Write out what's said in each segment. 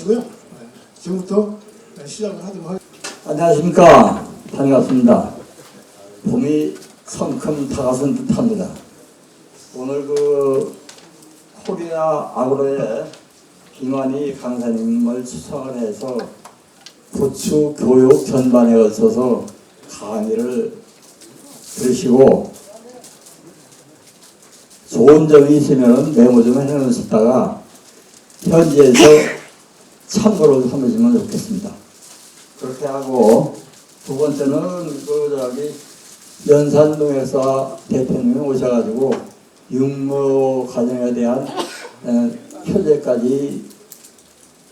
고요. 지금부터 시작을 하도록 하겠습니다. 안녕하십니까. 반갑습니다. 봄이 성큼 다가선 듯합니다. 오늘 코리아 아그로의 김환희 강사님을 초청을 해서 고추 교육 전반에 걸쳐서 강의를 들으시고 좋은 점이 있으면 메모 좀 해놓으셨다가 현지에서 참고로 삼으시면 좋겠습니다. 그렇게 하고 두 번째는 연산농협사 대표님이 오셔가지고 육모 과정에 대한 현재까지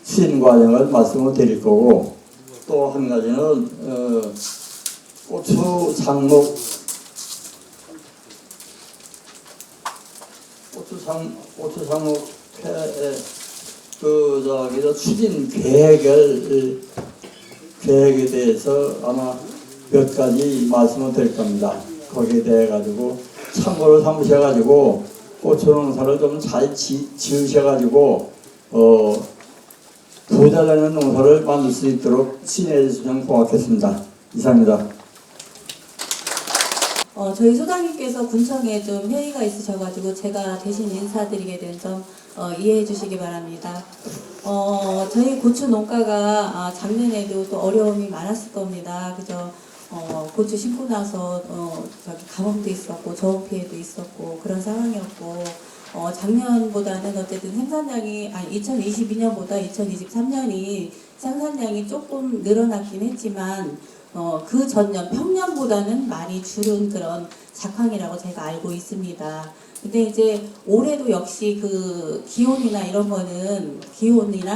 추진 과정을 말씀을 드릴 거고, 또 한 가지는 고추 상목회 추진 계획에 대해서 아마 몇 가지 말씀을 드릴 겁니다. 거기에 대해 가지고 참고로 삼으셔가지고 고추 농사를 좀 잘 지으셔가지고 부자되는 농사를 만들 수 있도록 신뢰해 주시면 고맙겠습니다. 이상입니다. 저희 소장님께서 군청에 좀 회의가 있으셔가지고 제가 대신 인사드리게 된 점 이해해 주시기 바랍니다. 저희 고추 농가가 작년에도 또 어려움이 많았을 겁니다. 그죠? 고추 심고 나서 가뭄도 있었고 저온 피해도 있었고 그런 상황이었고, 작년보다는 어쨌든 생산량이 2022년보다 2023년이 생산량이 조금 늘어났긴 했지만 그 전년 평년보다는 많이 줄은 그런 작황이라고 제가 알고 있습니다. 근데 이제 올해도 역시 그 기온이나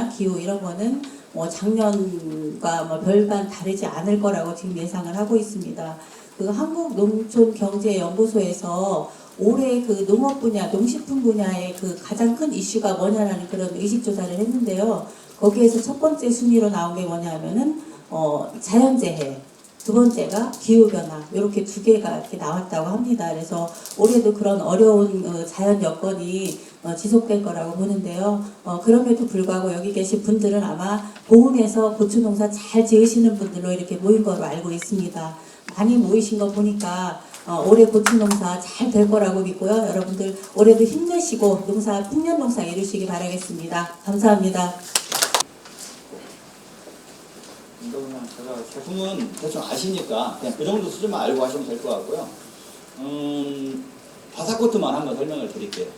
기후 이런 거는 작년과 별반 다르지 않을 거라고 지금 예상을 하고 있습니다. 그 한국농촌경제연구소에서 올해 그 농업 분야, 농식품 분야의 그 가장 큰 이슈가 뭐냐라는 그런 의식조사를 했는데요. 거기에서 첫 번째 순위로 나온 게 뭐냐면은 자연재해, 두 번째가 기후변화, 이렇게 두 개가 이렇게 나왔다고 합니다. 그래서 올해도 그런 어려운 자연 여건이 지속될 거라고 보는데요. 그럼에도 불구하고 여기 계신 분들은 아마 보은에서 고추 농사 잘 지으시는 분들로 이렇게 모인 거로 알고 있습니다. 많이 모이신 거 보니까 올해 고추 농사 잘 될 거라고 믿고요. 여러분들 올해도 힘내시고 풍년 농사 이루시기 바라겠습니다. 감사합니다. 제가 제품은 대충 아시니까 그냥 그 정도 수준만 알고 하시면 될 것 같고요. 바삭코트만 한번 설명을 드릴게요.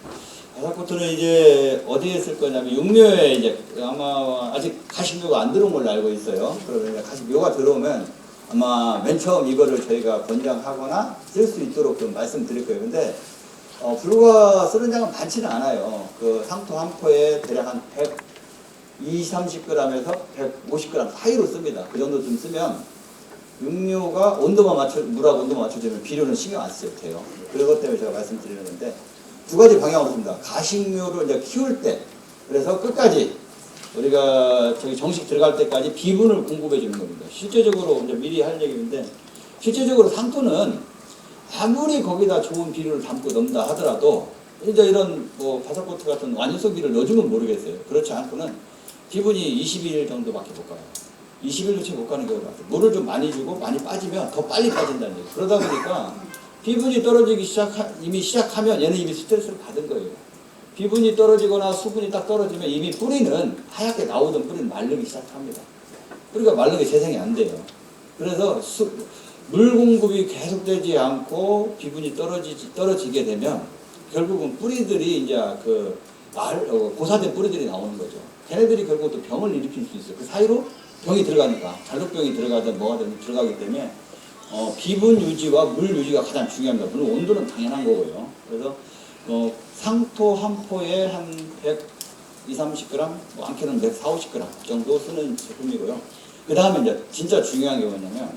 바삭코트는 이제 어디에 쓸 거냐면 육묘에 이제 아마 아직 가식묘가 안 들어온 걸로 알고 있어요. 그러면 가식묘가 들어오면 아마 맨 처음 이거를 저희가 권장하거나 쓸 수 있도록 좀 말씀드릴 거예요. 근데 불과 쓰는 양은 많지는 않아요. 그 상토 한 포에 대략 한 120-30g에서 150g 사이로 씁니다. 그 정도 좀 쓰면 육류가 물하고 온도만 맞춰주면 비료는 신경 안 써도 돼요. 그것 때문에 제가 말씀드리는 건데, 두 가지 방향으로 씁니다. 가식류를 이제 키울 때, 그래서 끝까지 우리가 정식 들어갈 때까지 비분을 공급해 주는 겁니다. 실제적으로 이제 미리 할 얘기인데, 실제적으로 상토는 아무리 거기다 좋은 비료를 담고 넣는다 하더라도 이제 이런 바삭코트 같은 완효소 비료를 넣어주면 모르겠어요. 그렇지 않고는 비분이 22일 정도밖에 못 가요. 20일도 채 못 가는 경우가 많아요. 물을 좀 많이 주고 많이 빠지면 더 빨리 빠진다는 얘기예요. 그러다 보니까 비분이 떨어지기 시작하면 얘는 이미 스트레스를 받은 거예요. 비분이 떨어지거나 수분이 딱 떨어지면 이미 뿌리는 하얗게 나오던 뿌리는 마르기 시작합니다. 뿌리가 마른 게 재생이 안 돼요. 그래서 물 공급이 계속되지 않고 비분이 떨어지게 되면 결국은 뿌리들이 이제 고사된 뿌리들이 나오는 거죠. 걔네들이 결국 또 병을 일으킬 수 있어요. 그 사이로 병이 들어가니까, 잔혹병이 들어가든 뭐가 되든 들어가기 때문에 비분 유지와 물 유지가 가장 중요합니다. 물론 온도는 당연한 거고요. 그래서 상토 한 포에 한 120-30g, 많게는 140-50g 정도 쓰는 제품이고요. 그 다음에 이제 진짜 중요한 게 뭐냐면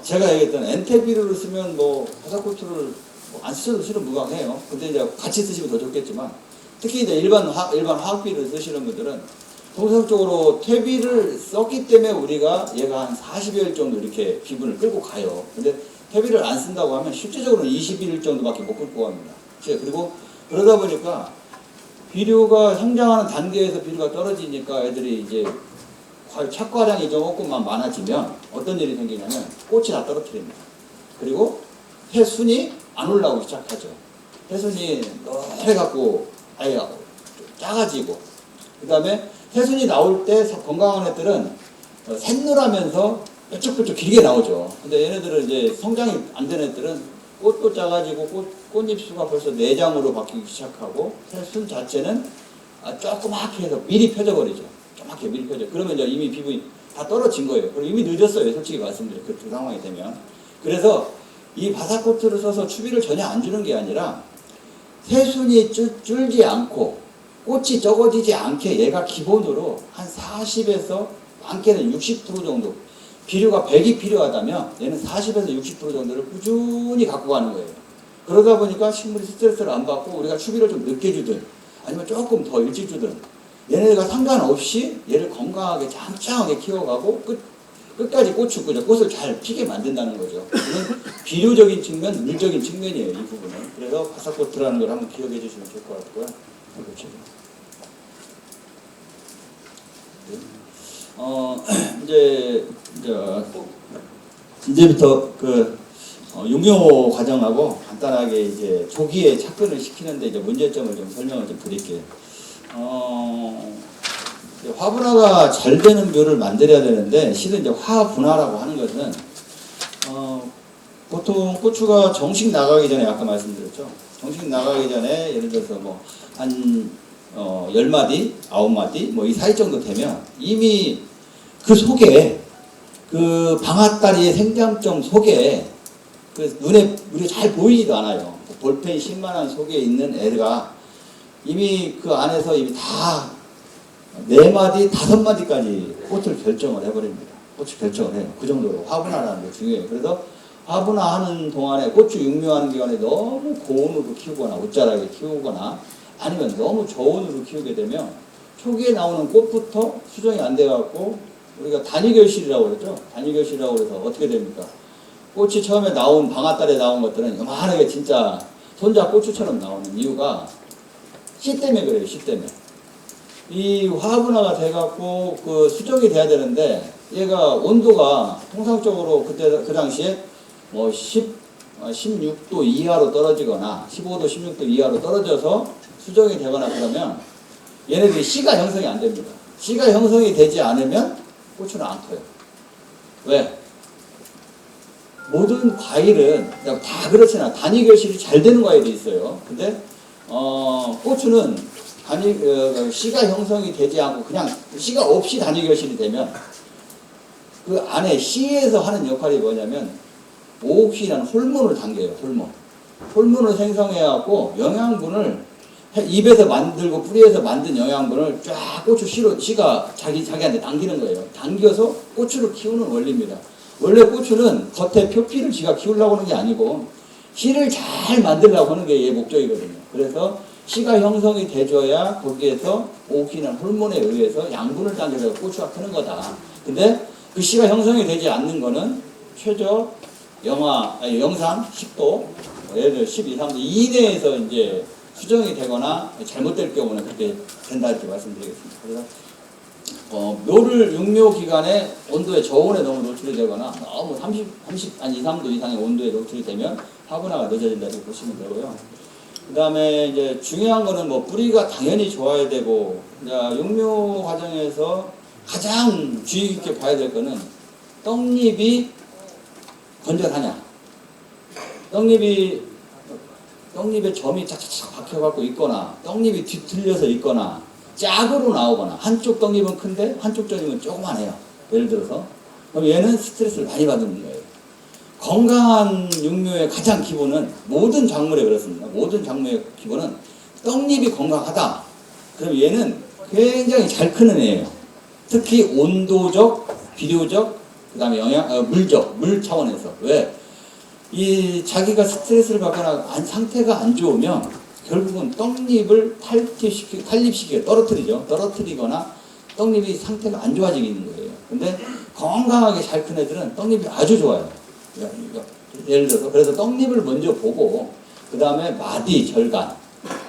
제가 얘기했던 엔테비료를 쓰면 바삭코트를 안 쓰셔도 실은 무방해요. 근데 이제 같이 쓰시면 더 좋겠지만, 특히 이제 일반 화학비를 쓰시는 분들은 통상적으로 퇴비를 썼기 때문에 우리가 얘가 한 40여일 정도 이렇게 비분을 끌고 가요. 근데 퇴비를 안 쓴다고 하면 실제적으로는 21일 정도밖에 못 끌고 갑니다. 그리고 그러다 보니까 비료가 성장하는 단계에서 비료가 떨어지니까 애들이 이제 착과량이 조금만 많아지면 어떤 일이 생기냐면 꽃이 다 떨어뜨립니다. 그리고 해순이 안 올라오기 시작하죠. 해순이 노래갖고 아예 작아지고, 그 다음에 해순이 나올 때 건강한 애들은 샛노라면서 뾰족뾰족 길게 나오죠. 근데 얘네들은 이제 성장이 안 된 애들은 꽃도 작아지고 꽃잎수가 벌써 내장으로 바뀌기 시작하고, 해순 자체는 조그맣게 해서 미리 펴져버리죠. 조그맣게 미리 펴져. 그러면 이제 이미 비분이 다 떨어진 거예요. 그리고 이미 늦었어요. 솔직히 말씀드려요. 그 상황이 되면. 그래서 이 바사코트를 써서 추비를 전혀 안 주는 게 아니라 새순이 줄지 않고 꽃이 적어지지 않게 얘가 기본으로 한 40에서 많게는 60% 정도, 비료가 100이 필요하다면 얘는 40에서 60% 정도를 꾸준히 갖고 가는 거예요. 그러다 보니까 식물이 스트레스를 안 받고 우리가 추비를 좀 늦게 주든 아니면 조금 더 일찍 주든 얘네가 상관없이 얘를 건강하게 짱짱하게 키워가고 끝까지 꽃을 잘 피게 만든다는 거죠. 이건 비료적인 측면, 물적인 측면이에요, 이 부분은. 그래서 바사코트라는 걸 한번 기억해 주시면 좋을 것 같고요. 이제부터 육묘 과정하고 간단하게 이제 조기에 착근을 시키는데 이제 문제점을 좀 설명을 좀 드릴게요. 화분화가 잘 되는 묘를 만들어야 되는데, 실은 이제 화분화라고 하는 것은 보통 고추가 정식 나가기 전에, 아까 말씀드렸죠. 정식 나가기 전에 예를 들어서 뭐 한 10마디, 9마디 뭐 이 사이 정도 되면 이미 그 속에 그 방앗다리의 생장점 속에 그 눈에 잘 보이지도 않아요. 볼펜 10만원 속에 있는 애가 이미 그 안에서 이미 다 4마디, 5마디까지 꽃을 결정을 해버립니다. 꽃을 결정을 해요. 그 정도로 화분화라는 게 중요해요. 그래서 화분화하는 동안에, 고추 육묘하는 기간에 너무 고온으로 키우거나 옷자라게 키우거나 아니면 너무 저온으로 키우게 되면 초기에 나오는 꽃부터 수정이 안 돼갖고 우리가 단위결실이라고 그랬죠. 단위결실이라고 그래서 어떻게 됩니까? 꽃이 처음에 나온 방앗달에 나온 것들은 요만하게 진짜 손자 고추처럼 나오는 이유가 씨 때문에 그래요. 씨 때문에. 이 화분화가 돼갖고 그 수정이 돼야 되는데 얘가 온도가 통상적으로 그때 그 당시에 뭐 16도 이하로 떨어지거나 15도 16도 이하로 떨어져서 수정이 되거나 그러면 얘네들이 씨가 형성이 안 됩니다. 씨가 형성이 되지 않으면 고추는 안 커요. 왜? 모든 과일은 다 그렇진 않아. 단위결실이 잘 되는 과일이 있어요. 근데 고추는 씨가 형성이 되지 않고 그냥 씨가 없이 단위결실이 되면 그 안에 씨에서 하는 역할이 뭐냐면 오옥신이라는 호르몬을 당겨요. 호르몬을 생성해갖고 영양분을 입에서 만들고 뿌리에서 만든 영양분을 쫙 고추 씨가 자기한테 당기는 거예요. 당겨서 고추를 키우는 원리입니다. 원래 고추는 겉에 표피를 지가 키우려고 하는 게 아니고 씨를 잘 만들려고 하는 게 얘 목적이거든요. 그래서 씨가 형성이 돼줘야 거기에서 오옥신이라는 호르몬에 의해서 양분을 당겨서 고추가 크는 거다. 근데 그 씨가 형성이 되지 않는 거는 최저 영상 10도, 예를 들어 12, 3도 이내에서 이제 수정이 되거나 잘못될 경우는 그렇게 된다 이렇게 말씀드리겠습니다. 그래서 묘를 육묘 기간에 온도에 저온에 너무 노출이 되거나 너무 2, 3도 이상의 온도에 노출이 되면 화분화가 늦어진다 이렇게 보시면 되고요. 그 다음에 이제 중요한 거는 뭐 뿌리가 당연히 좋아야 되고, 육묘 과정에서 가장 주의 깊게 봐야 될 거는 떡잎이 건전하냐. 떡잎에 점이 착착착 박혀갖고 있거나 떡잎이 뒤틀려서 있거나 짝으로 나오거나 한쪽 떡잎은 큰데 한쪽 떡잎은 조그만해요. 예를 들어서 그럼 얘는 스트레스를 많이 받는 거예요. 건강한 육묘의 가장 기본은 모든 작물에 그렇습니다. 모든 작물의 기본은 떡잎이 건강하다. 그럼 얘는 굉장히 잘 크는 애예요. 특히 온도적, 비료적, 그 다음에 물 차원에서. 왜? 이 자기가 스트레스를 받거나 상태가 안 좋으면 결국은 떡잎을 탈립시키게 떨어뜨리거나 떡잎이 상태가 안 좋아지는 거예요. 근데 건강하게 잘 큰 애들은 떡잎이 아주 좋아요. 예를 들어서 그래서 떡잎을 먼저 보고 그 다음에 마디, 절간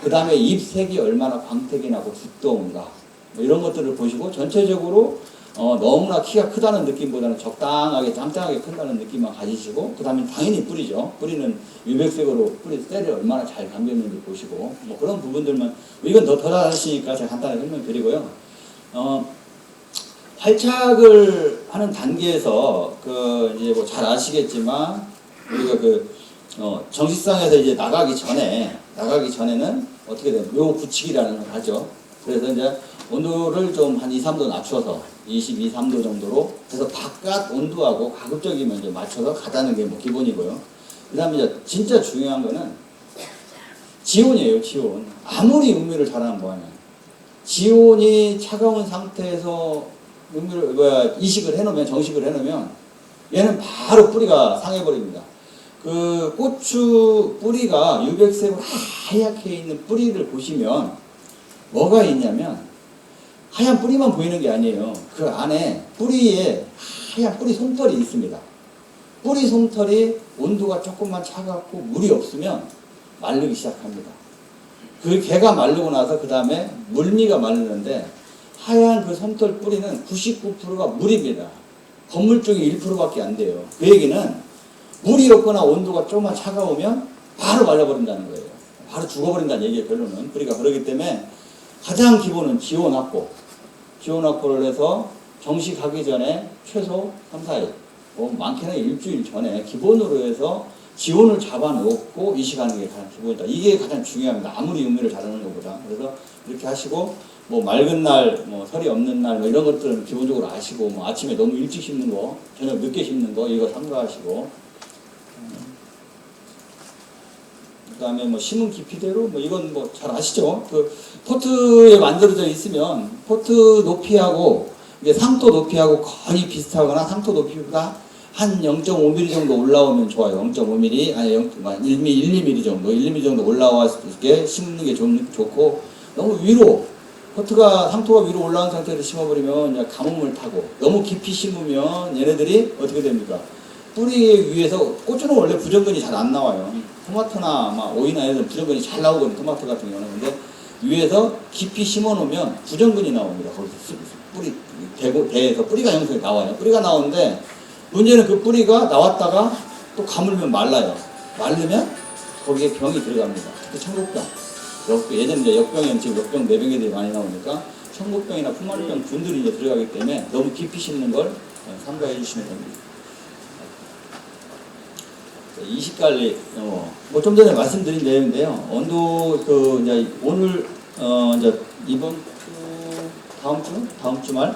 그 다음에 잎색이 얼마나 광택이 나고 두꺼운가, 뭐 이런 것들을 보시고 전체적으로 너무나 키가 크다는 느낌보다는 적당하게 짱짱하게 큰다는 느낌만 가지시고, 그 다음에 당연히 뿌리죠. 뿌리는 유백색으로 뿌리 때를 얼마나 잘 감겼는지 보시고, 뭐 그런 부분들만, 이건 더 잘하시니까 제가 간단하게 설명드리고요. 활착을 하는 단계에서 이제 뭐 잘 아시겠지만 우리가 정식상에서 이제 나가기 전에는 어떻게 되냐면 요 굳히기라는 걸 하죠. 그래서 이제 온도를 좀 한 2, 3도 낮춰서 22, 3도 정도로 해서 바깥 온도하고 가급적이면 이제 맞춰서 가다는 게 뭐 기본이고요. 그 다음에 이제 진짜 중요한 거는 지온이에요, 지온. 아무리 육류를 잘하면 뭐하냐. 지온이 차가운 상태에서 이식을 해놓으면, 정식을 해놓으면 얘는 바로 뿌리가 상해버립니다. 그 고추 뿌리가 유백색으로 하얗게 있는 뿌리를 보시면 뭐가 있냐면 하얀 뿌리만 보이는 게 아니에요. 그 안에 뿌리에 하얀 뿌리 솜털이 있습니다. 뿌리 솜털이 온도가 조금만 차갑고 물이 없으면 마르기 시작합니다. 그 개가 마르고 나서 그 다음에 물미가 마르는데 하얀 그 솜털 뿌리는 99%가 물입니다. 건물종이 1%밖에 안 돼요. 그 얘기는 물이 없거나 온도가 조금만 차가우면 바로 말라버린다는 거예요. 바로 죽어버린다는 얘기예요, 결론은. 뿌리가 그렇기 때문에 가장 기본은 지온 확보. 지온 확보를 해서 정식하기 전에 최소 3, 4일, 많게는 일주일 전에 기본으로 해서 지온을 잡아놓고 이식하는 게 가장 기본이다. 이게 가장 중요합니다. 아무리 육류를 잘하는 것보다. 그래서 이렇게 하시고, 뭐 맑은 날, 뭐 설이 없는 날, 뭐 이런 것들은 기본적으로 아시고, 뭐 아침에 너무 일찍 심는 거, 저녁 늦게 심는 거, 이거 삼가하시고, 그 다음에 뭐 심은 깊이대로, 뭐 이건 뭐 잘 아시죠? 그 포트에 만들어져 있으면 포트 높이하고 이게 상토 높이하고 거의 비슷하거나 상토 높이보다 한 0.5mm 정도 올라오면 좋아요. 0.5mm, 아니 1mm, 1mm 정도, 1mm 정도 올라왔을 때 심는 게 좋고, 너무 위로, 포트가, 상토가 위로 올라온 상태에서 심어버리면 그냥 가뭄을 타고, 너무 깊이 심으면 얘네들이 어떻게 됩니까? 뿌리 위에서, 고추는 원래 부정근이 잘 안 나와요. 토마토나 막 오이나 이런 부정근이 잘 나오거든요. 토마토 같은 경우는. 근데 위에서 깊이 심어 놓으면 부정근이 나옵니다. 거기서 뿌리, 대에서 뿌리가 형성이 나와요. 뿌리가 나오는데, 문제는 그 뿌리가 나왔다가 또 가물면 말라요. 마르면 거기에 병이 들어갑니다. 특히 청국병. 예전에 이제 역병에는 지금 역병, 내병애들이 많이 나오니까 청국병이나 풍마병 분들이 이제 들어가기 때문에 너무 깊이 심는 걸 삼가해 주시면 됩니다. 이식관리, 뭐 좀 전에 말씀드린 내용인데요. 온도, 이제 오늘, 이제 이번 주, 다음 주 말?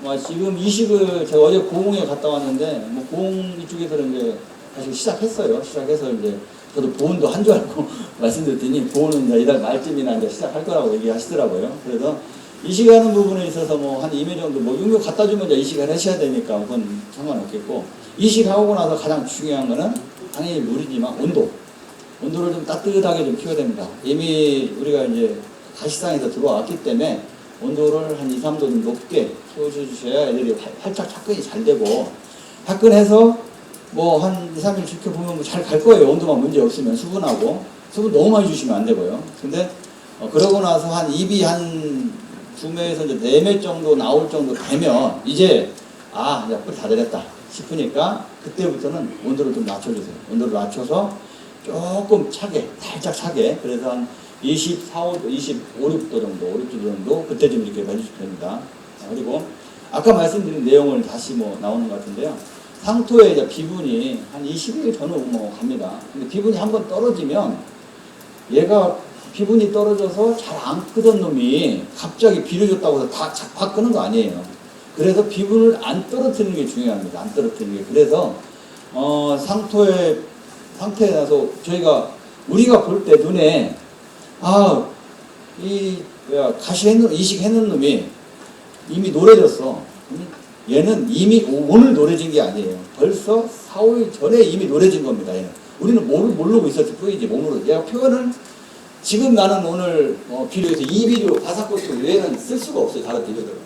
아마 지금 이식을 제가 어제 고흥에 갔다 왔는데, 뭐 고흥 이쪽에서는 이제 다시 시작했어요. 시작해서 이제 저도 보온도 한 줄 알고 말씀드렸더니 보온은 이제 이달 말쯤이나 이제 시작할 거라고 얘기하시더라고요. 그래서 이식하는 부분에 있어서 뭐 한 2매 정도, 뭐 육류 갖다 주면 이제 이식을 하셔야 되니까 그건 상관없겠고, 이식하고 나서 가장 중요한 거는 당연히 물이지만 온도를 좀 따뜻하게 좀 키워야 됩니다. 이미 우리가 이제 가시상에서 들어왔기 때문에 온도를 한 2, 3도 좀 높게 키워주셔야 애들이 활짝 착근이 잘 되고, 착근해서 뭐 한 2, 3일 지켜보면 잘 갈 거예요. 온도만 문제 없으면. 수분 너무 많이 주시면 안 되고요. 근데 그러고 나서 한 입이 한 2매에서 이제 4매 정도 나올 정도 되면 이제 이제 뿌리 다 되겠다 싶으니까 그때부터는 온도를 좀 낮춰주세요. 온도를 낮춰서 조금 차게, 살짝 차게, 그래서 한 24, 25, 6도 정도 그때 좀 이렇게 해주시면 됩니다. 그리고 아까 말씀드린 내용을 다시 뭐 나오는 것 같은데요. 상토에 이제 비분이 한 20일 전후 뭐 갑니다. 근데 비분이 한번 떨어지면 얘가 비분이 떨어져서 잘 안 끄던 놈이 갑자기 비를 줬다고 해서 다 작팍 끄는 거 아니에요. 그래서 비분을 안 떨어뜨리는 게 중요합니다. 안 떨어뜨리는 게. 그래서 상태에 나서 우리가 볼 때 눈에 이식해놓은 놈이 이미 노래졌어. 얘는 이미 오늘 노래진 게 아니에요. 벌써 4, 5일 전에 이미 노래진 겁니다. 얘는. 우리는 모르고 있었을 뿐이지, 몸으로. 얘가 표현은 지금 나는 오늘 비료에서 이 비료, 바삭고추 외에는 쓸 수가 없어요. 다른 비료들은.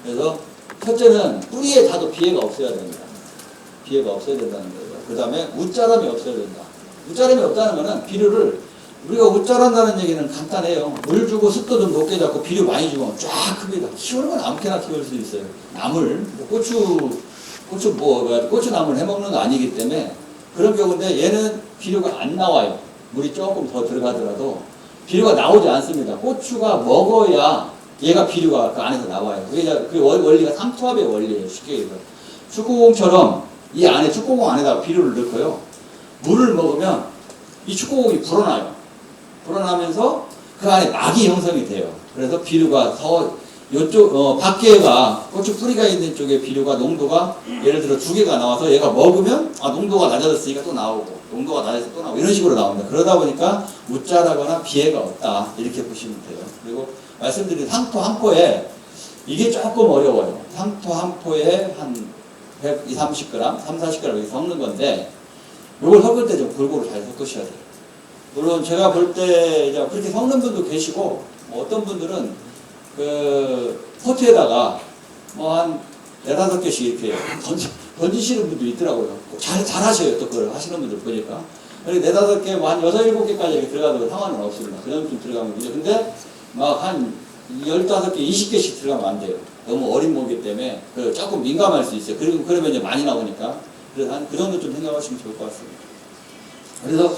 그래서 첫째는 뿌리에 닿아도 피해가 없어야 됩니다. 피해가 없어야 된다는 거예요. 그 다음에 웃자람이 없어야 된다. 웃자람이 없다는 거는 비료를 우리가 옷 자란다는 얘기는 간단해요. 물 주고 습도 좀 높게 잡고 비료 많이 주면 쫙 큽니다. 키우는 건 아무렇게나 키울 수 있어요. 나물, 뭐 고추나물 해먹는 거 아니기 때문에 그런 경우인데 얘는 비료가 안 나와요. 물이 조금 더 들어가더라도 비료가 나오지 않습니다. 고추가 먹어야 얘가 비료가 그 안에서 나와요. 그 원리가 삼투압의 원리예요. 쉽게 얘기해서. 축구공처럼 이 안에 축구공 안에다가 비료를 넣고요. 물을 먹으면 이 축구공이 불어나요. 불어나면서 그 안에 막이 형성이 돼요. 그래서 비료가 더 이쪽 밖에가 고추 뿌리가 있는 쪽에 비료가 농도가 예를 들어 2개가 나와서 얘가 먹으면 농도가 낮아졌으니까 또 나오고 농도가 낮아서 또 나오고 이런 식으로 나옵니다. 그러다 보니까 못 자라거나 비해가 없다 이렇게 보시면 돼요. 그리고 말씀드린 상토 한 포에 이게 조금 어려워요. 상토 한 포에 한 120, 30g, 30, 40g 이렇게 섞는 건데 이걸 섞을 때 좀 골고루 잘 섞으셔야 돼요. 물론 제가 볼 때 그렇게 섞는 분도 계시고 어떤 분들은 그 포트에다가 뭐 한 4-5개씩 이렇게 던지시는 분도 있더라고요. 잘하셔요. 또 그걸 하시는 분들 보니까. 그리고 4-5개, 뭐 한 6-7개까지 이렇게 들어가도 상관은 없습니다. 그 정도 들어가면 되죠. 근데 막 한 15개, 20개씩 들어가면 안 돼요. 너무 어린 모기 때문에 조금 민감할 수 있어요. 그리고 그러면 이제 많이 나오니까. 그래서 한 그 정도 좀 생각하시면 좋을 것 같습니다. 그래서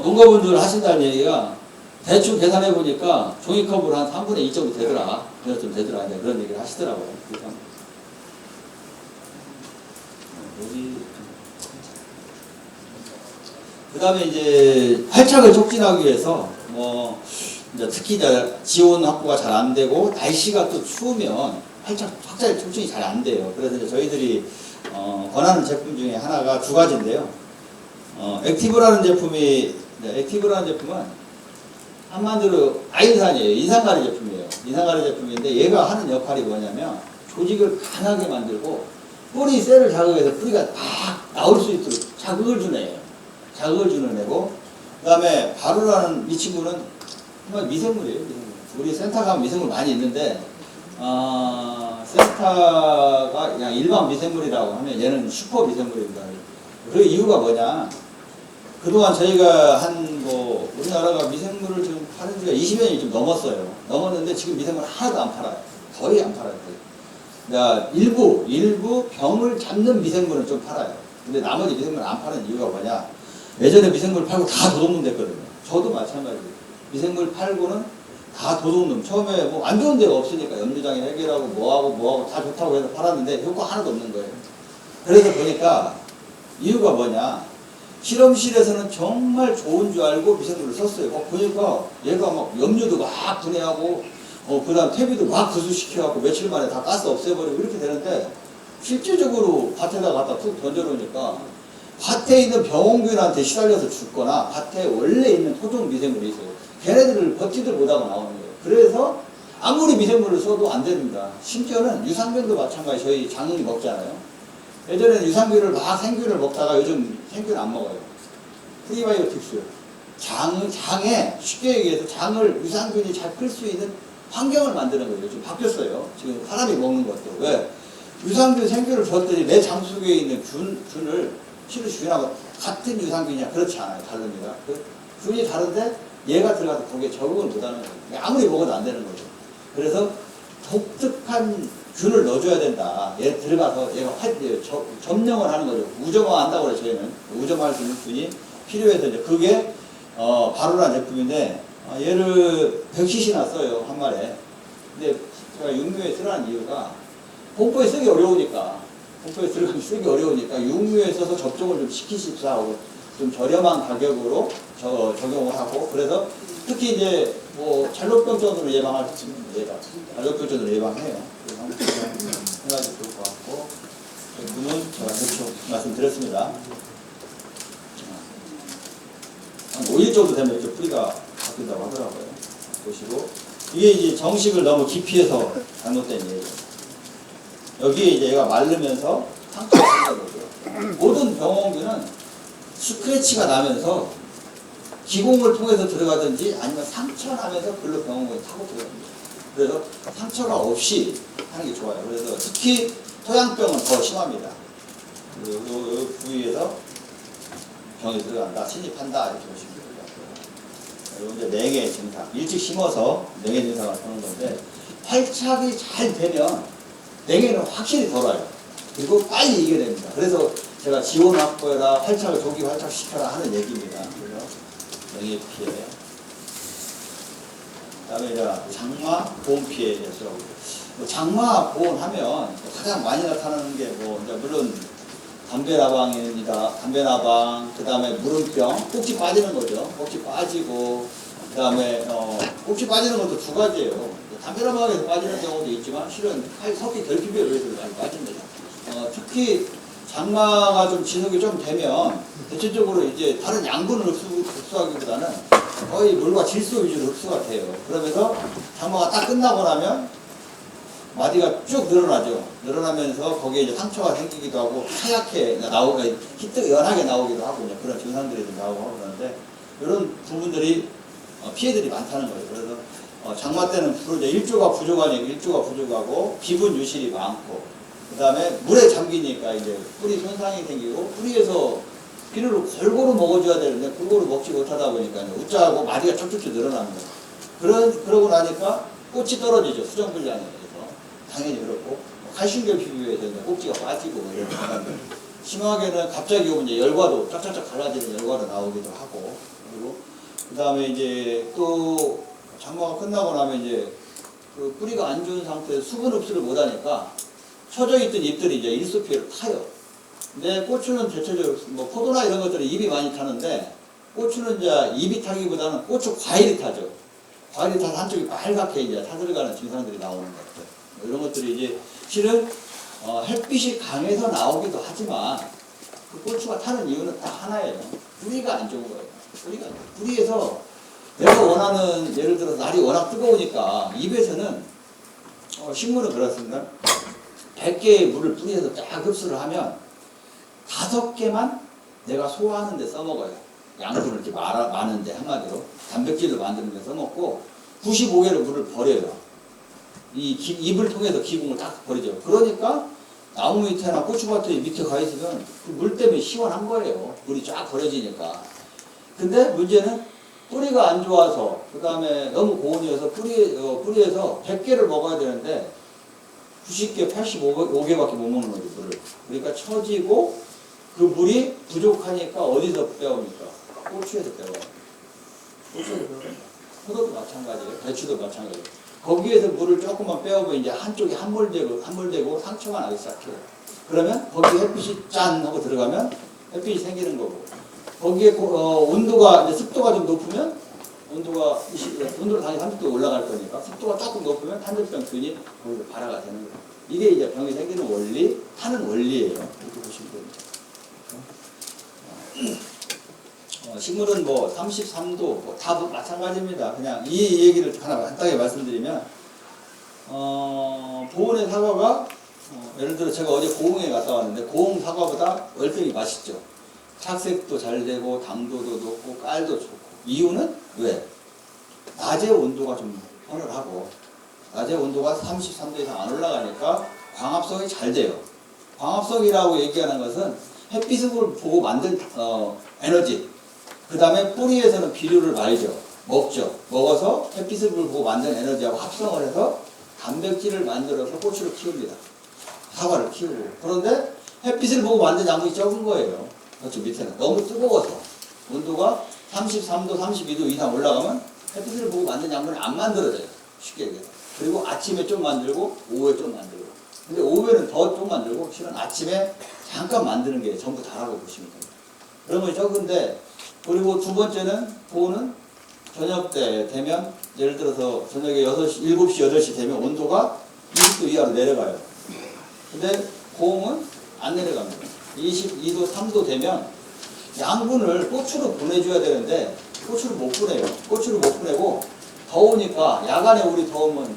농가분들 하신다는 얘기가 대충 계산해 보니까 종이컵으로 한 3분의 2 정도 되더라. 그래서 좀 되더라. 이제 그런 얘기를 하시더라고요. 그 다음에 이제 활착을 촉진하기 위해서 뭐 이제 특히 이제 지온 확보가 잘 안 되고 날씨가 또 추우면 확장 촉진이 잘 안 돼요. 그래서 이제 저희들이 권하는 제품 중에 하나가 2가지인데요. 액티브라는 제품은 한마디로 아인산이에요. 인산가리 제품이에요. 인산가리 제품인데 얘가 하는 역할이 뭐냐면 조직을 강하게 만들고 뿌리 셀을 자극해서 뿌리가 막 나올 수 있도록 자극을 주는 애예요. 자극을 주는 애고 그 다음에 바루라는 이 친구는 정말 미생물이에요. 우리 센터 가면 미생물 많이 있는데 센터가 그냥 일반 미생물이라고 하면 얘는 슈퍼 미생물입니다. 그 이유가 뭐냐? 그동안 저희가 우리나라가 미생물을 지금 파는 지가 20년이 좀 넘었어요. 넘었는데 지금 미생물 하나도 안 팔아요. 거의 안 팔아요. 일부 병을 잡는 미생물은 좀 팔아요. 근데 나머지 미생물은 안 파는 이유가 뭐냐? 예전에 미생물 팔고 다 도둑놈 됐거든요. 저도 마찬가지예요. 미생물 팔고는 다 도둑놈. 처음에 뭐 안 좋은 데가 없으니까 염류장애 해결하고 뭐하고 다 좋다고 해서 팔았는데 효과 하나도 없는 거예요. 그래서 보니까 이유가 뭐냐? 실험실에서는 정말 좋은 줄 알고 미생물을 썼어요. 보니까 얘가 막 염류도 막 분해하고 그 다음 퇴비도 막 구수시켜갖고 며칠 만에 다 가스 없애버리고 이렇게 되는데 실질적으로 밭에다 갖다 툭 던져놓으니까 밭에 있는 병원균한테 시달려서 죽거나 밭에 원래 있는 토종 미생물이 있어요. 걔네들을 버티들 못하고 나오는 거예요. 그래서 아무리 미생물을 써도 안 됩니다. 심지어는 유산균도 마찬가지. 저희 장을 먹잖아요. 예전에는 유산균을 막 생균을 먹다가 요즘 생균 안 먹어요. 프리바이오틱스. 장에 쉽게 얘기해서 장을 유산균이 잘 클 수 있는 환경을 만드는 거예요. 요즘 바뀌었어요. 지금 사람이 먹는 것도. 왜? 유산균 생균을 줬더니 내 장 속에 있는 균을 균하고 같은 유산균이냐? 그렇지 않아요. 다릅니다. 균이 다른데 얘가 들어가서 거기에 적응을 못하는 거예요. 아무리 먹어도 안 되는 거죠. 그래서 독특한 균을 넣어줘야 된다. 얘 들어가서 얘가 점령을 하는 거죠. 우점화 한다고 그래요. 저희는 우점화할 수 있는 균이 필요해서 이제 그게 바루라는 제품인데 얘를 100cc나 써요. 한 마리에. 근데 제가 육류에 쓰라는 이유가 공포에 쓰기 어려우니까 쓰기 어려우니까 육류에 써서 접종을 좀 시키십사 하고 좀 저렴한 가격으로 적용을 하고 그래서 특히 이제 뭐 잘록병전으로 예방할 수 있는 얘가 잘록병전으로 예방해요. 그래서 해가지고 좋을 것 같고 제품은 제가 대충 말씀드렸습니다. 한 5일 정도 되면 이제 뿌리가 바뀐다고 하더라고요. 보시고 이게 이제 정식을 너무 깊이 해서 잘못된 예예요. 여기에 이제 얘가 마르면서 상처가 생기는 거고요. 모든 병원균은 스크래치가 나면서 기공을 통해서 들어가든지 아니면 상처 나면서 글로 병원균이 타고 들어갑니다. 그래서 상처가 없이 하는 게 좋아요. 그래서 특히 토양병은 더 심합니다. 이 부위에서 병이 들어간다, 침입한다 이렇게 보시면 됩니다. 그리고 이제 냉해 증상. 일찍 심어서 냉해 증상을 보는 건데, 활착이 잘 되면 냉해는 확실히 덜 와요. 그리고 빨리 이겨냅니다. 그래서 제가 지원 확보해라, 활착을 조기 활착시켜라 하는 얘기입니다. 그래서 냉해 피해. 그다음에 이제 장마 보온 피해에서 장마 보온하면 가장 많이 나타나는 게 뭐 이제 물론 담배나방입니다. 담배나방, 그다음에 물음병, 꼭지 빠지는 거죠. 꼭지 빠지고, 그다음에 꼭지 빠지는 것도 두 가지예요. 담배나방에서 빠지는 경우도 있지만 실은 석기 결핍에 의해서 많이 빠집니다. 특히 장마가 좀 진흙이 좀 되면 대체적으로 이제 다른 양분을 흡수하기보다는 거의 물과 질소 위주로 흡수가 돼요. 그러면서 장마가 딱 끝나고 나면 마디가 쭉 늘어나죠. 늘어나면서 거기에 이제 상처가 생기기도 하고 하얗게 나오고 연하게 나오기도 하고 이제 그런 증상들이 좀 나오고 하고 그러는데 이런 부분들이 피해들이 많다는 거예요. 그래서 장마 때는 주로 이제 일조가 부족하고 비분 유실이 많고 그 다음에 물에 잠기니까 이제 뿌리 손상이 생기고 뿌리에서 비료를 골고루 먹어줘야 되는데 골고루 먹지 못하다 보니까 웃자하고 마디가 쭉쭉쭉 늘어납니다. 그러고 나니까 꽃이 떨어지죠. 수정불량에 의해서. 당연히 그렇고 칼슘 결핍에 의해서 꼭지가 빠지고 이런 것들. 심하게는 갑자기 오면 이제 열과도 쫙쫙쫙 갈라지는 열과도 나오기도 하고 그리고 그 다음에 이제 또 장마가 끝나고 나면 이제 그 뿌리가 안 좋은 상태에서 수분 흡수를 못하니까 처져 있던 잎들이 이제 일소 피해를 타요. 근데 고추는 대체적으로 뭐 포도나 이런 것들은 잎이 많이 타는데 고추는 이제 잎이 타기보다는 고추 과일이 타죠. 과일이 타서 한쪽이 빨갛게 이제 타들어가는 증상들이 나오는 것 같아요. 이런 것들이 이제 실은 햇빛이 강해서 나오기도 하지만 그 고추가 타는 이유는 딱 하나예요. 뿌리가 안 좋은 거예요. 뿌리에서 내가 원하는 예를 들어서 날이 워낙 뜨거우니까 잎에서는 식물은 그렇습니다. 100개의 물을 뿌리에서 쫙 흡수를 하면 5개만 내가 소화하는 데 써먹어요. 양분을 이렇게 많은데 한마디로 단백질을 만드는 데 써먹고 95개를 물을 버려요. 이 잎을 통해서 기공을 딱 버리죠. 그러니까 나무 밑에나 고추밭에 밑에 가 있으면 그 물 때문에 시원한 거예요. 물이 쫙 버려지니까. 근데 문제는 뿌리가 안 좋아서 그 다음에 너무 고온이어서 뿌리에서 100개를 먹어야 되는데 90개, 85개밖에 못 먹는 거죠, 물을. 그러니까 처지고 그 물이 부족하니까 어디서 빼옵니까? 고추에서 빼와요. 고추에서 빼와요. 포도도 마찬가지예요. 배추도 마찬가지예요. 거기에서 물을 조금만 빼오면 이제 한쪽이 함몰되고 상처가 나기 시작해요. 그러면 거기에 햇빛이 짠 하고 들어가면 햇빛이 생기는 거고 거기에 온도가 이제 습도가 좀 높으면 온도가 당연히 30도 올라갈 거니까 습도가 조금 높으면 탄저병균이 거기서 발화가 되는 거예요. 이게 이제 병이 생기는 원리, 타는 원리예요. 이렇게 보시면 됩니다. 식물은 뭐 33도 뭐 다 마찬가지입니다. 그냥 이 얘기를 하나 간단하게 말씀드리면 보온의 사과가 예를 들어 제가 어제 고흥에 갔다 왔는데 고흥 사과보다 월등히 맛있죠. 착색도 잘 되고 당도도 높고 깔도 좋고. 이유는 왜? 낮에 온도가 좀 허늘하고 낮에 온도가 33도 이상 안 올라가니까 광합성이 잘 돼요. 광합성이라고 얘기하는 것은 햇빛을 보고 만든 에너지. 그 다음에 뿌리에서는 비료를 말죠. 먹어서 햇빛을 보고 만든 에너지하고 합성을 해서 단백질을 만들어서 고추를 키웁니다. 사과를 키우고. 그런데 햇빛을 보고 만든 양분이 적은 거예요. 그렇죠. 밑에는. 너무 뜨거워서. 온도가 33도, 32도 이상 올라가면 햇빛을 보고 만든 양분이 안 만들어져요. 쉽게 얘기해서. 그리고 아침에 좀 만들고 오후에 좀 만들고. 근데 오후에는 더 좀 만들고 실은 아침에 잠깐 만드는 게 전부 다라고 보시면 됩니다. 그런 건 적은데 그리고 두 번째는 보온은 저녁 때 되면 예를 들어서 저녁에 7시, 8시 되면 온도가 20도 이하로 내려가요. 근데 고흥은 안 내려갑니다. 22도, 3도 되면 양분을 고추로 보내줘야 되는데 고추를 못 보내요. 고추를 못 보내고 더우니까 야간에 우리 더우면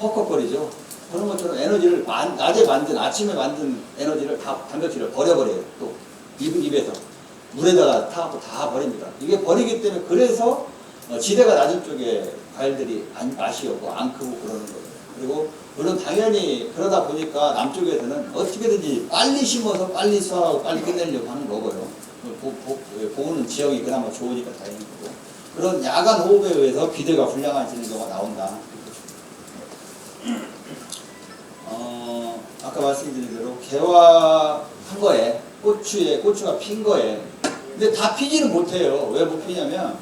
헉헉거리죠. 그런 것처럼 에너지를 낮에 만든 아침에 만든 에너지를 다 단백질을 버려버려요. 또 입에서 물에다가 타갖고 다 버립니다. 이게 버리기 때문에 그래서 지대가 낮은 쪽에 과일들이 맛이 없고 안 크고 그러는 거예요. 그리고 물론 당연히 그러다 보니까 남쪽에서는 어떻게든지 빨리 심어서 빨리 수확하고 빨리 끝내려고 하는 거고요. 보는 지역이 그나마 좋으니까 다행인 거고. 그런 야간 호흡에 의해서 비대가 불량화되는 경우가 나온다. 아까 말씀드린 대로 개화한 거에 고추가 핀 거에 근데 다 피지는 못해요. 왜 못 피냐면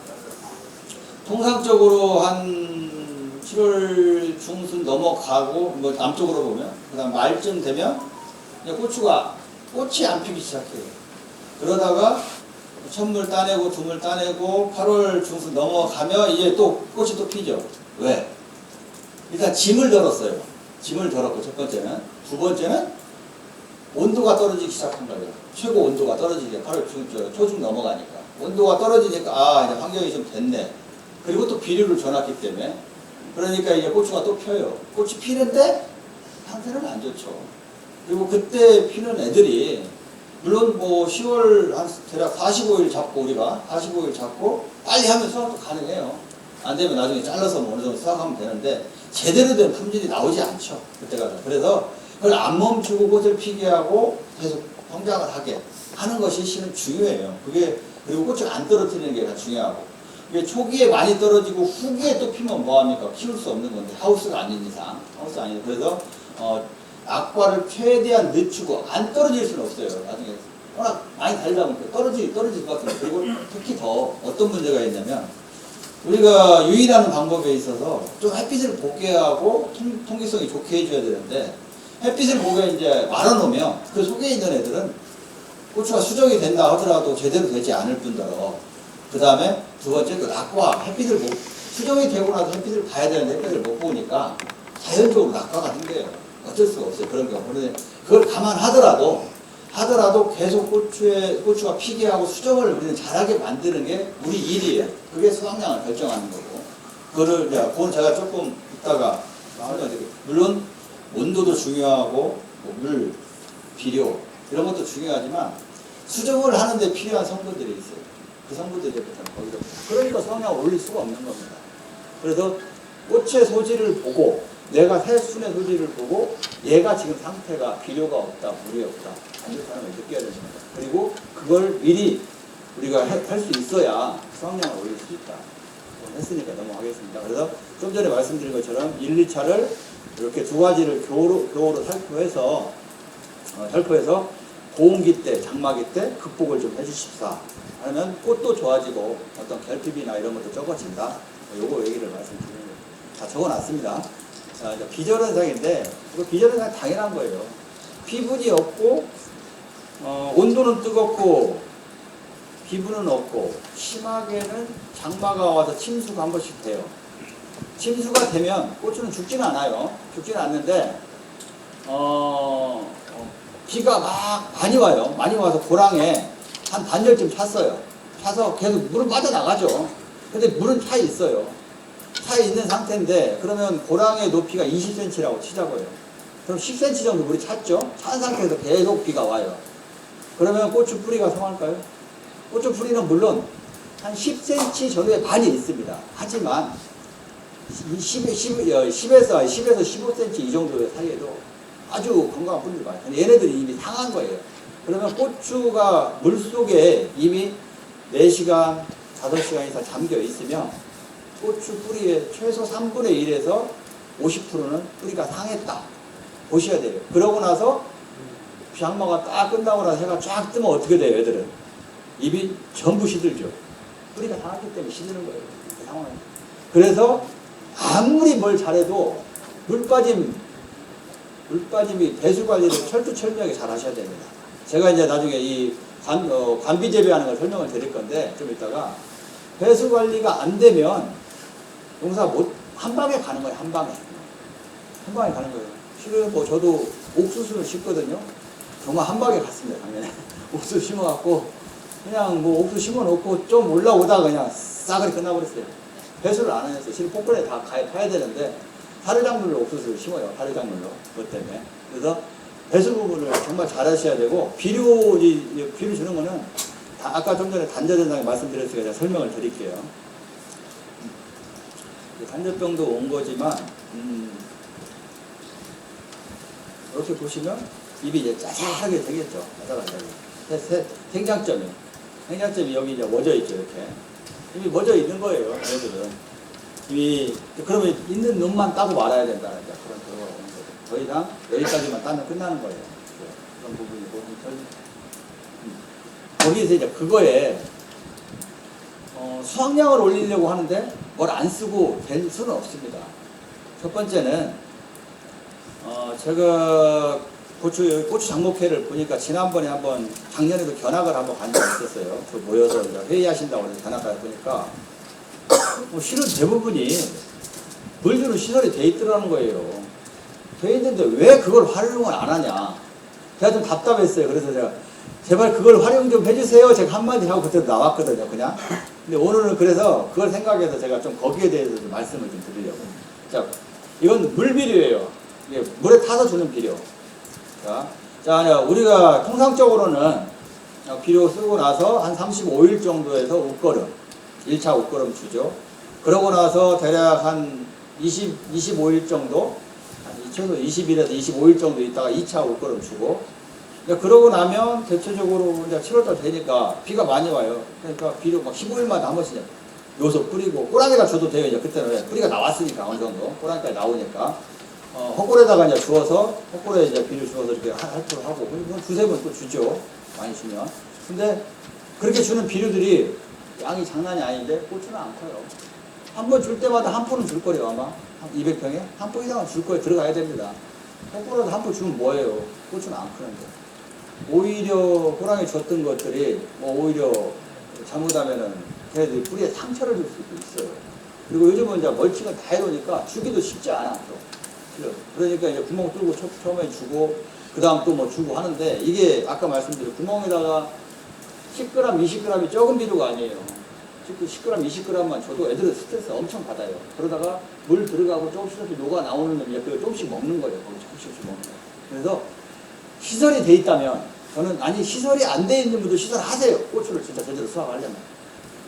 통상적으로 한 7월 중순 넘어가고 뭐 남쪽으로 보면 그다음 말쯤 되면 그냥 꽃이 안 피기 시작해요. 그러다가 첫물 따내고 두물 따내고 8월 중순 넘어가면 이제 또 꽃이 또 피죠. 왜? 일단 짐을 덜었어요. 짐을 덜었고 첫 번째는. 두 번째는 온도가 떨어지기 시작한 거예요. 최고 온도가 떨어지니까 8월 초중 넘어가니까 온도가 떨어지니까 이제 환경이 좀 됐네. 그리고 또 비료를 줘놨기 때문에 그러니까 이제 고추가 또 펴요. 꽃이 피는데 상태는 안 좋죠. 그리고 그때 피는 애들이 물론 뭐 10월 한 대략 45일 잡고 우리가 45일 잡고 빨리 하면 수확도 가능해요. 안 되면 나중에 잘라서 뭐 어느 정도 수확하면 되는데 제대로 된 품질이 나오지 않죠. 그때가. 그래서 그걸 안 멈추고 꽃을 피게 하고 계속 성장을 하게 하는 것이 실은 중요해요. 그게 그리고 꽃을 안 떨어뜨리는 게 다 중요하고 이게 초기에 많이 떨어지고 후기에 또 피면 뭐합니까? 키울 수 없는 건데 하우스가 아닌 이상 그래서 악과를 최대한 늦추고 안 떨어질 수는 없어요. 나중에 워낙 많이 달다 보니까 떨어질 것 같은데 그리고 특히 더 어떤 문제가 있냐면 우리가 유인하는 방법에 있어서 좀 햇빛을 보게 하고 통기성이 좋게 해줘야 되는데 햇빛을 보게 이제 말아놓으면 그 속에 있는 애들은 고추가 수정이 된다 하더라도 제대로 되지 않을 뿐더러 그 다음에 두 번째 그 낙과 수정이 되고 나서 햇빛을 봐야 되는데 햇빛을 못 보니까 자연적으로 낙과가 생겨요. 어쩔 수가 없어요. 그런 경우. 그런데 그걸 감안하더라도 계속 고추가 피게 하고 수정을 우리는 잘하게 만드는 게 우리 일이에요. 그게 수확량을 결정하는 거고. 그건 제가 조금 이따가 설명드릴게요. 물론 온도도 중요하고 뭐 물, 비료 이런 것도 중요하지만 수정을 하는데 필요한 성분들이 있어요. 그 성분들이 거기서 그러니까 수확량을 올릴 수가 없는 겁니다. 그래서 꽃의 소질을 보고 내가 새순의 소질을 보고 얘가 지금 상태가 비료가 없다, 물이 없다 안 좋다는 걸 느껴야 됩니다. 그리고 그걸 미리 우리가 할 수 있어야 수확량을 올릴 수 있다. 했으니까 넘어가겠습니다. 그래서 좀 전에 말씀드린 것처럼 1, 2차를 이렇게 두 가지를 교호로 살포해서 고온기 때, 장마기 때 극복을 좀 해주십사. 하면 꽃도 좋아지고 어떤 결핍이나 이런 것도 적어진다. 요거 얘기를 말씀드리는 거예요. 다 적어놨습니다. 자, 이제 비절현상인데 이거 비절현상 당연한 거예요. 피분이 없고 온도는 뜨겁고 기분은 없고 심하게는 장마가 와서 침수가 한 번씩 돼요. 침수가 되면 고추는 죽지는 않아요. 죽지는 않는데 비가 막 많이 와요. 많이 와서 고랑에 한 반절쯤 찼어요. 차서 계속 물은 빠져나가죠. 근데 물은 차 있어요. 차에 있는 상태인데 그러면 고랑의 높이가 20cm라고 치자고요. 그럼 10cm 정도 물이 찼죠. 찬 상태에서 계속 비가 와요. 그러면 고추 뿌리가 성할까요? 고추 뿌리는 물론 한 10cm 정도의 반이 있습니다. 하지만 10에서 15cm 이 정도의 사이에도 아주 건강한 뿌리를 많아요. 근데 얘네들이 이미 상한 거예요. 그러면 고추가 물속에 이미 4시간, 5시간 이상 잠겨 있으면 고추 뿌리의 최소 3분의 1에서 50%는 뿌리가 상했다. 보셔야 돼요. 그러고 나서 장마가 딱 끝나고 나서 해가 쫙 뜨면 어떻게 돼요, 애들은? 입이 전부 시들죠. 뿌리가 상했기 때문에 시드는 거예요. 그 상황에. 그래서 아무리 뭘 잘해도 물빠짐이 배수 관리를 철두철미하게 잘 하셔야 됩니다. 제가 이제 나중에 이 관비 재배하는 걸 설명을 드릴 건데 좀 이따가 배수 관리가 안 되면 농사 한 방에 가는 거예요. 한 방에 가는 거예요. 실은 뭐 저도 옥수수를 심거든요. 정말 한 방에 갔습니다. 작년에 옥수수 심어갖고 그냥 뭐 옥수수 심어놓고 좀 올라오다가 그냥 싸그리 끝나버렸어요. 배수를 안 했어요. 실은 폭발에 다 가야 되는데 사료작물로 옥수수를 심어요. 사료작물로. 그것 때문에. 그래서 배수 부분을 정말 잘 하셔야 되고 비료 주는 거는 아까 좀 전에 단절현상에 말씀드렸으니까 제가 설명을 드릴게요. 단절병도 온 거지만 이렇게 보시면 입이 이제 짜잘하게 되겠죠. 짜잘하게. 생장점이 여기 이제 워져 있죠. 이렇게. 이미 멎어 있는 거예요. 얘들은 이미 그러면 있는 놈만 따고 말아야 된다는 그런 결과가 오는 거죠. 더 이상 여기까지만 따면 끝나는 거예요. 그런 부분이고 거기에서 이제 그거에 수확량을 올리려고 하는데 뭘 안 쓰고 될 수는 없습니다. 첫 번째는 제가 고추 장목회를 보니까 지난번에 한번 작년에도 견학을 한번 간 적이 있었어요. 그 모여서 회의하신다고 해서 견학 가 보니까 실은 대부분이 물 주는 시설이 돼 있더라는 거예요. 돼 있는데 왜 그걸 활용을 안 하냐. 제가 좀 답답했어요. 그래서 제가 제발 그걸 활용 좀 해주세요. 제가 한마디 하고 그때 나왔거든요. 그냥. 근데 오늘은 그래서 그걸 생각해서 제가 좀 거기에 대해서 좀 말씀을 좀 드리려고. 자, 이건 물 비료예요. 이게 물에 타서 주는 비료. 자, 우리가 통상적으로는 비료 쓰고 나서 한 35일 정도에서 옷걸음, 1차 옷걸음 주죠. 그러고 나서 대략 한 25일 정도, 최소 20일에서 25일 정도 있다가 2차 옷걸음 주고, 그러고 나면 대체적으로 이제 7월달 되니까 비가 많이 와요. 그러니까 비료 막 15일마다 한 번씩 요소 뿌리고, 꼬랑이가 줘도 돼요. 이제 그때는 뿌리가 나왔으니까 어느 정도, 꼬랑이까지 나오니까. 헛골에다가 이제 주워서, 헛골에 이제 비료 주워서 이렇게 할프를 하고, 그리고 두세 번 또 주죠. 많이 주면. 근데 그렇게 주는 비료들이 양이 장난이 아닌데 고추는 안 커요. 한 번 줄 때마다 한 포는 줄 거예요, 아마. 한 200평에? 한 포 이상은 줄 거예요. 들어가야 됩니다. 헛골에서 한 포 주면 뭐예요? 고추는 안 크는데. 오히려 호랑이 줬던 것들이 오히려 잘못하면은 걔네들이 뿌리에 상처를 줄 수도 있어요. 그리고 요즘은 이제 멀칭을 다 해놓으니까 주기도 쉽지 않아. 또. 그러니까 이제 구멍 뚫고 처음에 주고 그 다음 또 뭐 주고 하는데 이게 아까 말씀드린 구멍에다가 10g, 20g이 적은 비료가 아니에요. 10g, 20g만 줘도 애들은 스트레스 엄청 받아요. 그러다가 물 들어가고 조금씩 녹아 나오는 놈이 그걸 조금씩 먹는 거예요. 조금씩 먹는 거예요. 그래서 시설이 돼 있다면 저는 아니 시설이 안 돼 있는 분도 시설 하세요. 고추를 진짜 제대로 수확하려면.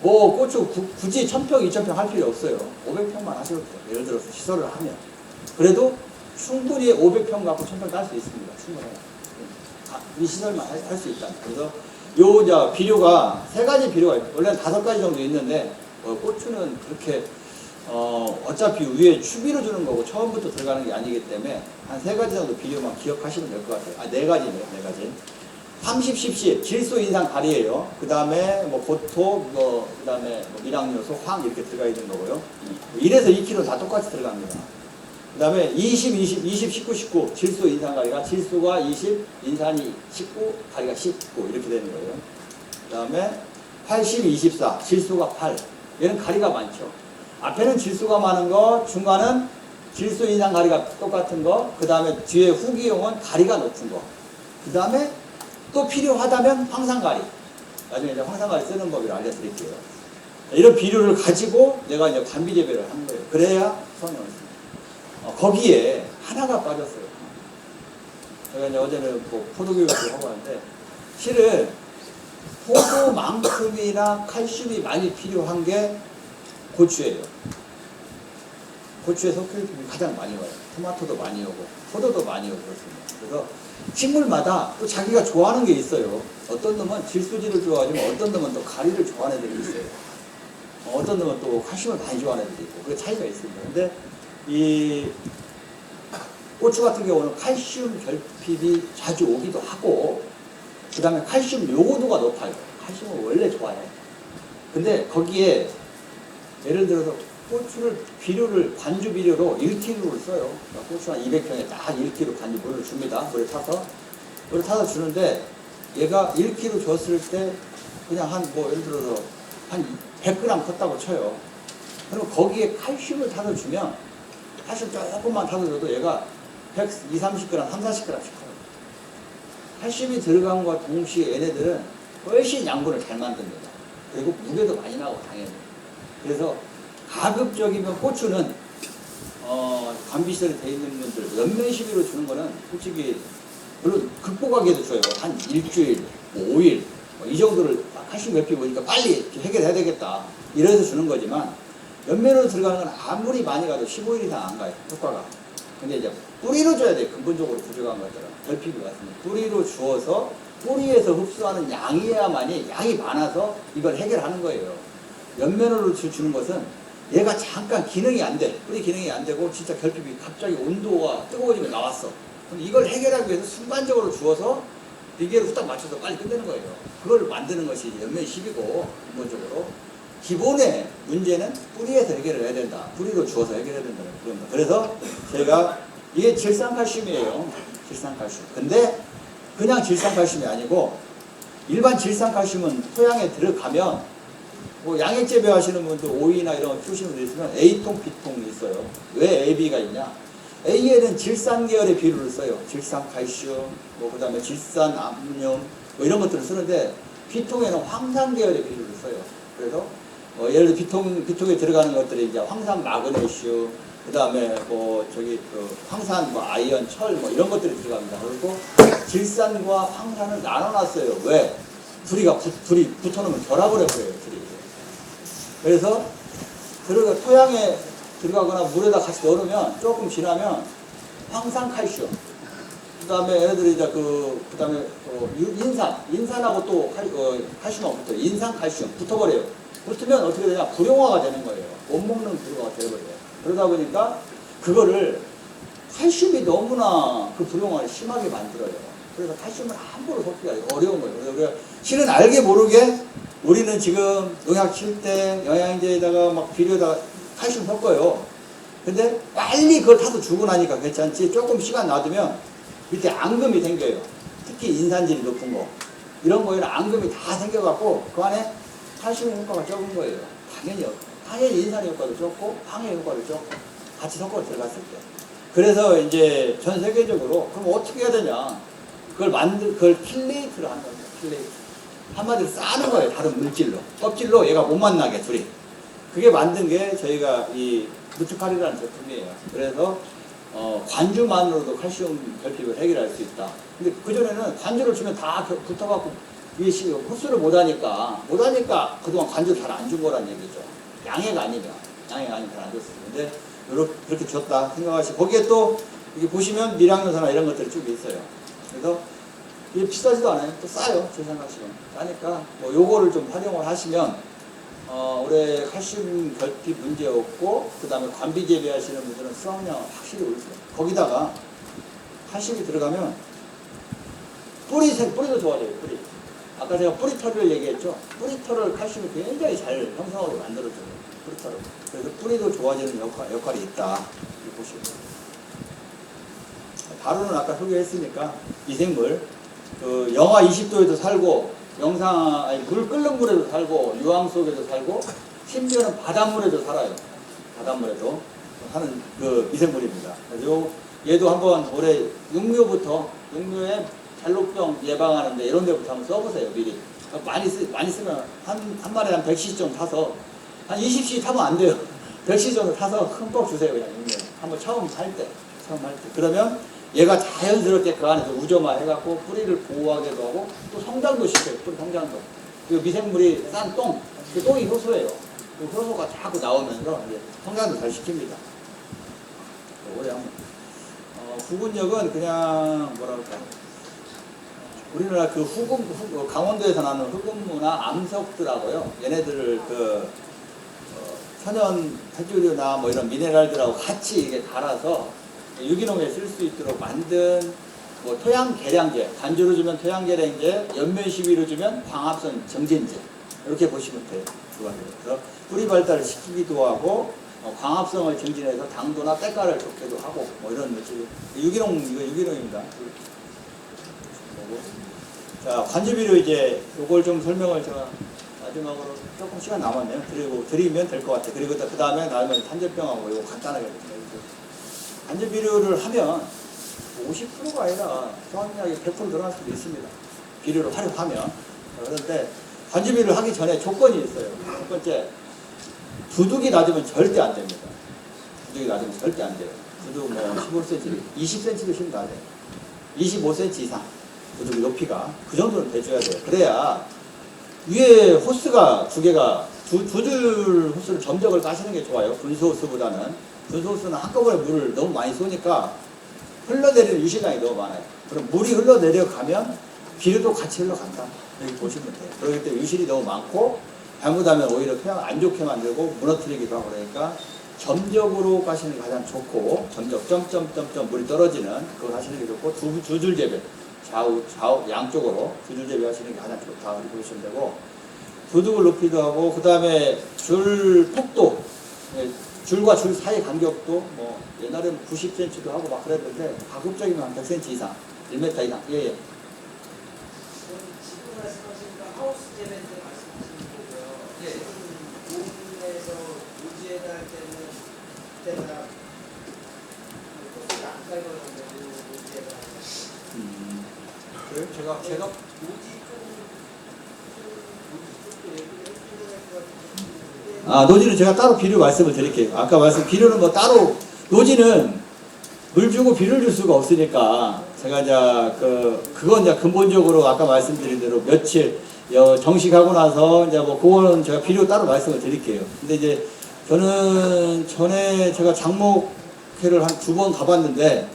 뭐 고추 굳이 1000평, 2000평 할 필요 없어요. 500평만 하셔도 돼요. 예를 들어서 시설을 하면. 그래도 충분히 500평 갖고 1000평 딸 수 있습니다. 충분해요. 이 시설만 할 수 있다. 그래서 요 비료가 3가지 비료가 있고 원래는 5가지 정도 있는데 고추는 그렇게 어차피 위에 추비로 주는 거고 처음부터 들어가는 게 아니기 때문에 한 3가지 정도 비료만 기억하시면 될 것 같아요. 4가지네요. 4가지. 30, 10, 질소, 인산, 가리예요. 그 다음에 뭐 고토, 그 다음에 뭐 미량요소, 황 이렇게 들어가 있는 거고요. 1에서 2kg 다 똑같이 들어갑니다. 그 다음에 20, 19, 19 질소, 인산, 가리가 질소가 20, 인산이 19, 가리가 19 이렇게 되는 거예요. 그 다음에 80, 24 질소가 8 얘는 가리가 많죠. 앞에는 질소가 많은 거, 중간은 질소, 인산, 가리가 똑같은 거, 그 다음에 뒤에 후기용은 가리가 높은 거, 그 다음에 또 필요하다면 황산가리. 나중에 이제 황산가리 쓰는 법을 알려드릴게요. 이런 비료를 가지고 내가 이제 관비 재배를 하는 거예요. 그래야 성이 옳습니다. 거기에 하나가 빠졌어요. 제가 이제 어제는 뭐 포도교육을 하고 하는데 실은 포도만큼이나 칼슘이 많이 필요한 게 고추예요. 고추에 석회율이 가장 많이 와요. 토마토도 많이 오고 포도도 많이 오고 그렇습니다. 그래서 식물마다 또 자기가 좋아하는 게 있어요. 어떤 놈은 질소지를 좋아하지만 어떤 놈은 또 가리를 좋아하는 애들이 있어요. 어떤 놈은 또 칼슘을 많이 좋아하는 애들이 있고 그게 차이가 있습니다. 근데 이 고추 같은 경우는 칼슘 결핍이 자주 오기도 하고 그 다음에 칼슘 요구도가 높아요. 칼슘을 원래 좋아해요. 근데 거기에 예를 들어서 고추를 비료를 관주 비료로 1kg를 써요. 그러니까 고추 한 200평에 딱 1kg 관주 물을 줍니다. 물에 타서 주는데 얘가 1kg 줬을 때 그냥 한 뭐 예를 들어서 한 100g 컸다고 쳐요. 그럼 거기에 칼슘을 타서 주면 칼슘 조금만 타서 줘도 얘가 120, 30g, 30, 40g씩 커요. 칼슘이 들어간 것과 동시에 얘네들은 훨씬 양분을 잘 만듭니다. 그리고 무게도 많이 나고 당연히. 그래서 가급적이면 고추는 관비시설이 돼 있는 분들 연면 시비로 주는 거는 솔직히 물론 극복하기도 줘요. 한 일주일, 뭐 5일 이 정도를 칼슘 결핍이 오니까 빨리 해결해야 되겠다 이래서 주는 거지만 연면으로 들어가는 건 아무리 많이 가도 15일 이상 안 가요. 효과가. 근데 이제 뿌리로 줘야 돼요. 근본적으로 부족한 것들은 결핍이 왔습니다. 뿌리로 주어서 뿌리에서 흡수하는 양이어야만이 양이 많아서 이걸 해결하는 거예요. 옆면으로 주는 것은 얘가 잠깐 기능이 안 돼. 뿌리 기능이 안 되고 진짜 결핍이 갑자기 온도가 뜨거워지면 나왔어. 그럼 이걸 해결하기 위해서 순간적으로 주어서 비계를 후딱 맞춰서 빨리 끝내는 거예요. 그걸 만드는 것이 옆면 10이고 근본적으로 기본의 문제는 뿌리에서 해결을 해야 된다. 뿌리로 주어서 해결해야 된다는 겁니다. 그래서 저희가 이게 질산칼슘이에요. 질산칼슘. 근데 그냥 질산칼슘이 아니고 일반 질산칼슘은 토양에 들어가면 뭐 양액 재배하시는 분들 오이나 이런 거 키우시는 분들 있으면 A통, B통이 있어요. 왜 A, B가 있냐? A에는 질산 계열의 비료를 써요. 질산칼슘, 뭐 그다음에 질산암뇽 뭐 이런 것들을 쓰는데 B통에는 황산 계열의 비료를 써요. 그래서 예를 들어 B통에 들어가는 것들이 이제 황산 마그네슘, 그다음에 뭐 저기 그 황산 뭐 아이언, 철 뭐 이런 것들이 들어갑니다. 그리고 질산과 황산을 나눠놨어요. 왜? 둘이 붙어놓으면 결합을 해버려요. 둘이. 그래서 토양에 들어가거나 물에다 같이 넣으면 조금 지나면 황산칼슘, 그다음에 얘네들이 이제 그다음에 인산하고 또 칼슘하고 붙어요. 인산칼슘 붙어버려요. 붙으면 어떻게 되냐? 불용화가 되는 거예요. 못 먹는 불용화가 되어버려요. 그러다 보니까 그거를 칼슘이 너무나 그 불용화를 심하게 만들어요. 그래서 칼슘을 함부로 섞기가 어려운 거예요. 그래서 실은 알게 모르게 우리는 지금 농약 칠 때 영양제에다가 막 비료에다가 칼슘 섞어요. 근데 빨리 그걸 타서 주고 나니까 괜찮지. 조금 시간 놔두면 밑에 앙금이 생겨요. 특히 인산질이 높은 거. 이런 거에는 앙금이 다 생겨갖고 그 안에 칼슘의 효과가 적은 거예요. 당연히 인산의 효과도 적고 항의 효과도 적고 같이 섞어 들어갔을 때. 그래서 이제 전 세계적으로 그럼 어떻게 해야 되냐? 그걸 킬레이트를 한다고 해요. 킬레이트. 한마디로 싸는 거예요. 다른 물질로. 껍질로 얘가 못 만나게 둘이. 그게 만든 게 저희가 이 누트칼이라는 제품이에요. 그래서 관주만으로도 칼슘 결핍을 해결할 수 있다. 근데 그전에는 관주를 주면 다 붙어갖고 위에 흡수를 못하니까 그동안 관주를 잘 안 준 거란 얘기죠. 양해가 아니면 잘 안 줬어요. 근데 그렇게 줬다 생각하시고 거기에 또 이게 보시면 미량요산이나 이런 것들이 쭉 있어요. 그래서 이게 비싸지도 않아요. 또 싸요. 제 생각하시면 싸니까 뭐 요거를 좀 활용을 하시면 올해 칼슘 결핍 문제 없고 그 다음에 관비 재배하시는 분들은 수확량 확실히 올리세요. 거기다가 칼슘이 들어가면 뿌리도 좋아져요. 뿌리. 아까 제가 뿌리털을 얘기했죠. 뿌리털을 칼슘이 굉장히 잘 형성하고 만들어줘요. 뿌리털을. 그래서 뿌리도 좋아지는 역할이 있다. 이렇게 보시면 돼요. 바로는 아까 소개했으니까 미생물 영하 20도에도 살고 물 끓는 물에도 살고 유황 속에도 살고 심지어는 바닷물에도 살아요. 바닷물에도 하는 그 미생물입니다. 그래서 얘도 한번 올해 육묘의 잔록병 예방하는데 이런 데부터 한번 써보세요. 미리. 많이 쓰면 한 마리에 한 100cc 정도 타서 한 20cc 타면 안 돼요. 100cc 정도 타서 흠뻑 주세요. 그냥 육묘. 한번 처음 할 때. 그러면 얘가 자연스럽게 그 안에서 우점화 해갖고 뿌리를 보호하기도 하고 또 성장도 시켜요. 뿌리 성장도. 그 미생물이 싼 똥, 그 똥이 효소예요. 그 효소가 자꾸 나오면서 이제 성장도 잘 시킵니다. 후군역은 그냥 뭐랄까 우리나라 강원도에서 나는 흑음무나 암석들하고요. 얘네들을 천연 해조류나 뭐 이런 미네랄들하고 같이 이게 갈아서 유기농에 쓸 수 있도록 만든 뭐 토양 개량제, 간주로 주면 토양 개량제, 연면 시비로 주면 광합성 정진제 이렇게 보시면 돼요. 그래서 뿌리 발달을 시키기도 하고 광합성을 정진해서 당도나 때가를 좋게도 하고 뭐 이런 물질. 유기농입니다. 자, 관주비료 이제 요걸 좀 설명을 제가 마지막으로 조금 시간 남았네요. 드리면 될 것 같아요. 그리고 그 다음에 탄저병하고 이거 간단하게 관주비료를 하면 50%가 아니라 수확량이 100% 늘어날 수도 있습니다. 비료를 활용하면. 그런데 관주비료를 하기 전에 조건이 있어요. 첫 번째, 두둑이 낮으면 절대 안 됩니다. 두둑이 낮으면 절대 안 돼요. 두둑 뭐 15cm, 20cm도 심도 안 돼요. 25cm 이상 두둑 높이가 그 정도는 돼줘야 돼요. 그래야 위에 호스가 두 개가 두 줄 호스를 점적을 까시는 게 좋아요. 분수 호스보다는. 분수 호스는 한꺼번에 물을 너무 많이 쏘니까 흘러내리는 유실량이 너무 많아요. 그럼 물이 흘러내려가면 비료도 같이 흘러간다. 이렇게 보시면 돼요. 그렇기 때문에 유실이 너무 많고 잘못하면 오히려 그냥 안 좋게 만들고 무너뜨리기도 하고 그러니까 점적으로 가시는 게 가장 좋고 점적 점점점점 물이 떨어지는 그걸 하시는 게 좋고 두 줄 재배 좌우 양쪽으로 두 줄 재배 하시는 게 가장 좋다 이렇게 보시면 되고 도둑을 높이도 하고 그 다음에 줄 폭도 예, 줄과 줄 사이 간격도 뭐 옛날에는 90cm도 하고 막 그랬는데 가급적이면 한 100cm 이상 1m 이상 예예. 지금 말씀하신 그 하우스 재배때 말씀하시는 거고요. 예. 공에서 노지에다 할 때는 그때가 호수가 안 깔거든요. 노지에다 할 때. 그래요? 제가 노지 쪽 쪽도 얘기를 해주셔야 될 것 같은데. 아 노지는 제가 따로 비료 말씀을 드릴게요. 아까 말씀 비료는 뭐 따로 노지는 물 주고 비료를 줄 수가 없으니까 제가 이제 그건 이제 근본적으로 아까 말씀드린 대로 며칠 정식하고 나서 이제 뭐 그거는 제가 비료 따로 말씀을 드릴게요. 근데 이제 저는 전에 제가 장목회를 한 2번 가봤는데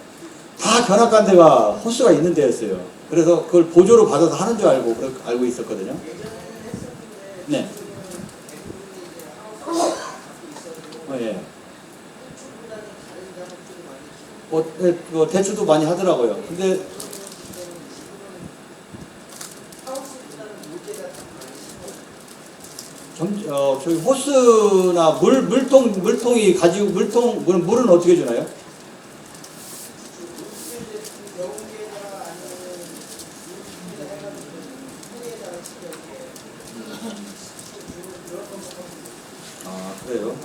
다 견학간 데가 호수가 있는 데였어요. 그래서 그걸 보조로 받아서 하는 줄 알고 있었거든요. 네. 예. 뭐 대추도 많이 하더라고요. 근데 저희 호스나 물통이 가지고 물은 어떻게 주나요? 아 그래요?